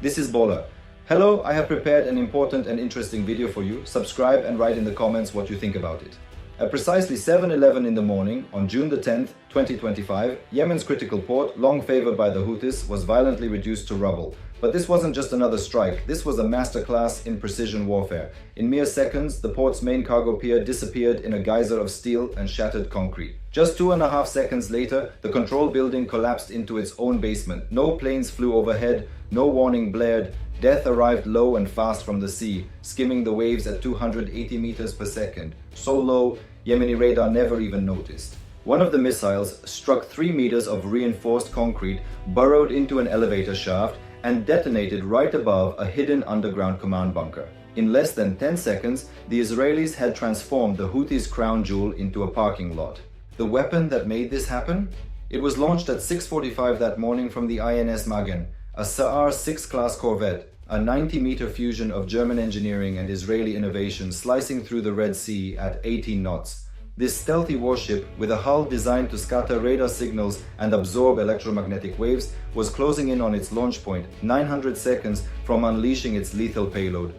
This is BAWLER. Hello, I have prepared an important and interesting video for you. Subscribe and write in the comments what you think about it. At precisely 7:11 in the morning, on June the 10th, 2025, Yemen's critical port, long favored by the Houthis, was violently reduced to rubble. But this wasn't just another strike, this was a masterclass in precision warfare. In mere seconds, the port's main cargo pier disappeared in a geyser of steel and shattered concrete. Just 2.5 seconds later, the control building collapsed into its own basement. No planes flew overhead, no warning blared. Death arrived low and fast from the sea, skimming the waves at 280 meters per second. So low, Yemeni radar never even noticed. One of the missiles struck 3 meters of reinforced concrete, burrowed into an elevator shaft, and detonated right above a hidden underground command bunker. In less than 10 seconds, the Israelis had transformed the Houthis' crown jewel into a parking lot. The weapon that made this happen? It was launched at 6:45 that morning from the INS Magen, a Sa'ar 6 class corvette, a 90-meter fusion of German engineering and Israeli innovation slicing through the Red Sea at 18 knots. This stealthy warship, with a hull designed to scatter radar signals and absorb electromagnetic waves, was closing in on its launch point, 900 seconds from unleashing its lethal payload.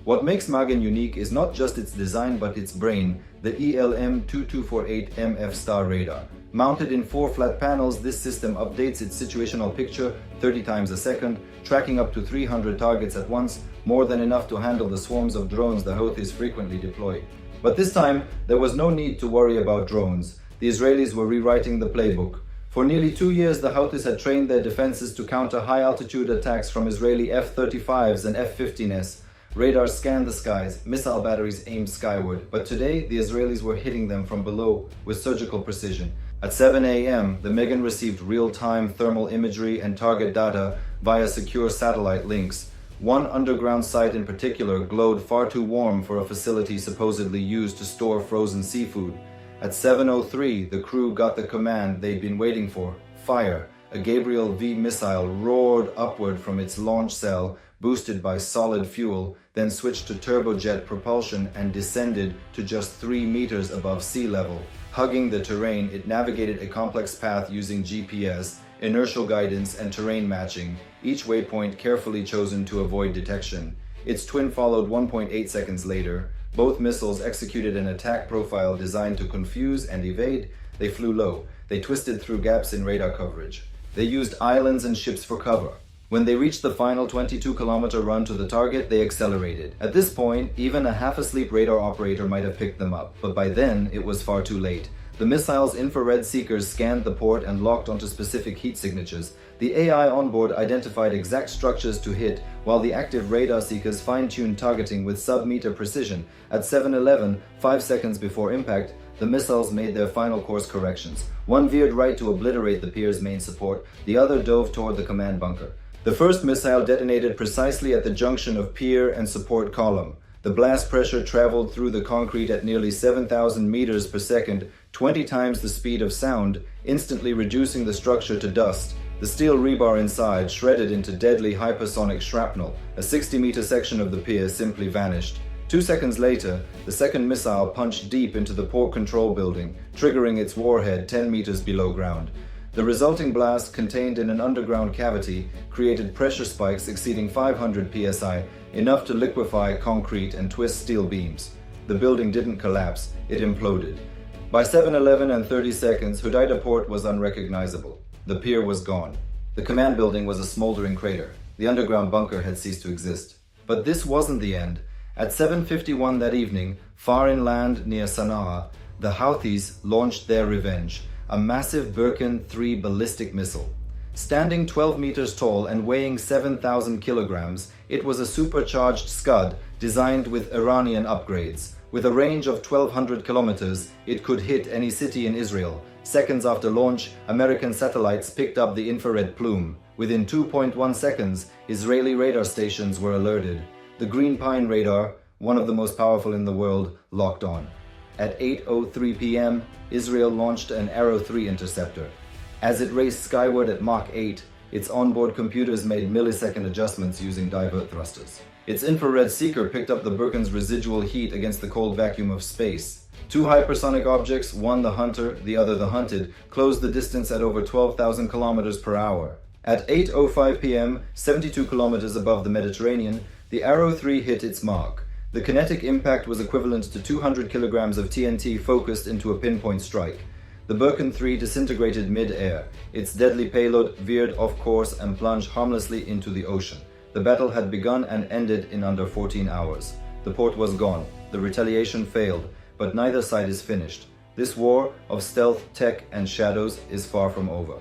What makes Magen unique is not just its design but its brain, the ELM-2248MF star radar. Mounted in 4 flat panels, this system updates its situational picture 30 times a second, tracking up to 300 targets at once, more than enough to handle the swarms of drones the Houthis frequently deploy. But this time, there was no need to worry about drones. The Israelis were rewriting the playbook. For nearly 2 years, the Houthis had trained their defenses to counter high-altitude attacks from Israeli F-35s and F-15s. Radars scanned the skies, missile batteries aimed skyward. But today, the Israelis were hitting them from below with surgical precision. At 7 a.m., the Magen received real-time thermal imagery and target data via secure satellite links. One underground site in particular glowed far too warm for a facility supposedly used to store frozen seafood. At 7:03, the crew got the command they'd been waiting for: fire. A Gabriel V missile roared upward from its launch cell, boosted by solid fuel, then switched to turbojet propulsion and descended to just 3 meters above sea level. Hugging the terrain, it navigated a complex path using GPS, inertial guidance, and terrain matching, each waypoint carefully chosen to avoid detection. Its twin followed 1.8 seconds later. Both missiles executed an attack profile designed to confuse and evade. They flew low. They twisted through gaps in radar coverage. They used islands and ships for cover. When they reached the final 22-kilometer run to the target, they accelerated. At this point, even a half-asleep radar operator might have picked them up, but by then, it was far too late. The missile's infrared seekers scanned the port and locked onto specific heat signatures. The AI onboard identified exact structures to hit, while the active radar seekers fine-tuned targeting with sub-meter precision. At 7:11, 5 seconds before impact, the missiles made their final course corrections. One veered right to obliterate the pier's main support, the other dove toward the command bunker. The first missile detonated precisely at the junction of pier and support column. The blast pressure traveled through the concrete at nearly 7,000 meters per second, 20 times the speed of sound, instantly reducing the structure to dust. The steel rebar inside shredded into deadly hypersonic shrapnel. A 60-meter section of the pier simply vanished. 2 seconds later, the second missile punched deep into the port control building, triggering its warhead 10 meters below ground. The resulting blast, contained in an underground cavity, created pressure spikes exceeding 500 psi, enough to liquefy concrete and twist steel beams. The building didn't collapse, it imploded. By 7:11 and 30 seconds, Hudaydah port was unrecognizable. The pier was gone. The command building was a smoldering crater. The underground bunker had ceased to exist. But this wasn't the end. At 7:51 that evening, far inland near Sana'a, the Houthis launched their revenge. A massive Birkin 3 ballistic missile. Standing 12 meters tall and weighing 7,000 kilograms, it was a supercharged Scud designed with Iranian upgrades. With a range of 1,200 kilometers, it could hit any city in Israel. Seconds after launch, American satellites picked up the infrared plume. Within 2.1 seconds, Israeli radar stations were alerted. The Green Pine radar, one of the most powerful in the world, locked on. At 8:03 p.m., Israel launched an Arrow 3 interceptor. As it raced skyward at Mach 8, its onboard computers made millisecond adjustments using divert thrusters. Its infrared seeker picked up the Birkin's residual heat against the cold vacuum of space. 2 hypersonic objects, one the hunter, the other the hunted, closed the distance at over 12,000 kilometers per hour. At 8:05 p.m., 72 kilometers above the Mediterranean, the Arrow 3 hit its mark. The kinetic impact was equivalent to 200 kilograms of TNT focused into a pinpoint strike. The Birken 3 disintegrated mid-air. Its deadly payload veered off course and plunged harmlessly into the ocean. The battle had begun and ended in under 14 hours. The port was gone. The retaliation failed, but neither side is finished. This war of stealth, tech, and shadows is far from over.